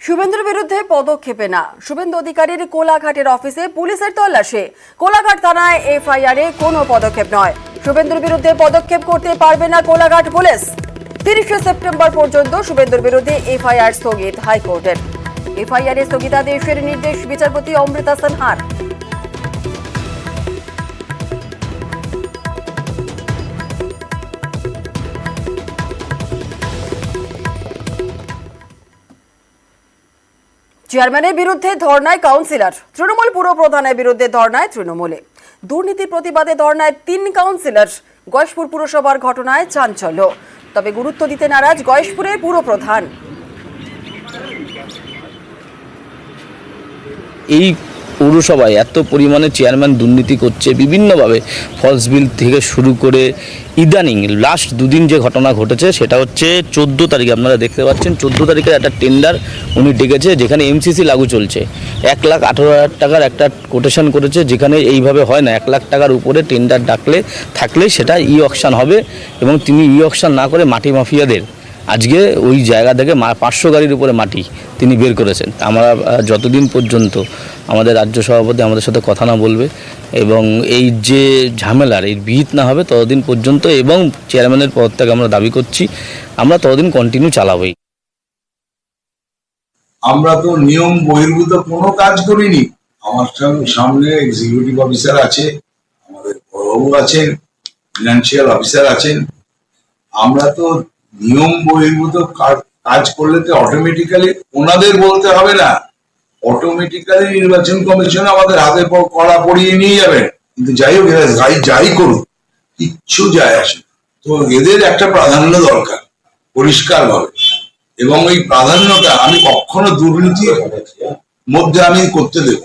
শুভেন্দুর বিরুদ্ধে পদক্ষেপে না, শুভেন্দু অধিকারীর কোলাঘাটের অফিসে পুলিশের তল্লাশি। কোলাঘাট থানায় এফআইআরে কোনো পদক্ষেপ নয়। শুভেন্দুর বিরুদ্ধে পদক্ষেপ করতে পারবে না কোলাঘাট পুলিশ। 30শে সেপ্টেম্বর পর্যন্ত শুভেন্দুর বিরুদ্ধে এফআইআর স্থগিত হাইকোর্টের। এফআইআরে স্থগিতাদেশের নির্দেশ বিচারপতি অমৃতা সিনহার। চেয়ারম্যানের বিরুদ্ধে ধর্নায় কাউন্সিলর, তৃণমূল পুর প্রধানের বিরুদ্ধে ধর্নায় তৃণমূলে। দুর্নীতি প্রতিবাদে ধর্নায় 3 কাউন্সিলর। গয়েশপুর পুরসভার ঘটনায় চাঞ্চল্য, তবে গুরুত্ব দিতে নারাজ গয়েশপুরের পুর প্রধান। এই পৌরসভায় এত পরিমাণে চেয়ারম্যান দুর্নীতি করছে বিভিন্নভাবে, ফলস বিল থেকে শুরু করে ইদানিং লাস্ট দুদিন যে ঘটনা ঘটেছে সেটা হচ্ছে 14 তারিখে আপনারা দেখতে পাচ্ছেন 14 তারিখের একটা টেন্ডার উনি ডেকেছে, যেখানে এমসিসি লাগু চলছে। 1,18,000 টাকার একটা কোটেশন করেছে, যেখানে এইভাবে হয় না। 1 লাখ টাকার উপরে টেন্ডার থাকলে সেটা ই অকশন হবে, এবং তিনি ই অকশন না করে মাটি মাফিয়াদের আজকে ওই জায়গা থেকে 500 গাড়ির উপরে মাটি তিনি বের করেছেন। আমরা যতদিন পর্যন্ত আমাদের রাজ্য সভাপতি আমাদের সাথে কথা না বলবে এবং এই যে ঝামেলার এই বিহিত না হবে ততদিন পর্যন্ত, এবং চেয়ারম্যানের পদ থেকে আমরা দাবি করছি, আমরা ততদিন কন্টিনিউ চালাবই। আমরা তো নিয়ম বহির্ভূত কোনো কাজ করিনি। আমার সামনে এক্সিকিউটিভ অফিসার আছে, আমাদের বড়বাবু আছেন, ফিনান্সিয়াল অফিসার আছেন। আমরা তো নিয়ম বহির্ভূত কাজ করলে তো অটোমেটিক্যালি ওনাদের বলতে হবে না, অটোমেটিক্যালি নির্বাচন কমিশন আমাদের হাতে কড়া পড়িয়ে নিয়ে যাবে। কিন্তু যাই হোক, যাই করুক কিচ্ছু যায় আসে। তো এদের একটা প্রাধান্য দরকার পরিষ্কার ভাবে, এবং ওই প্রাধান্যটা আমি কখনো দুর্নীতির মধ্যে আমি করতে দেব।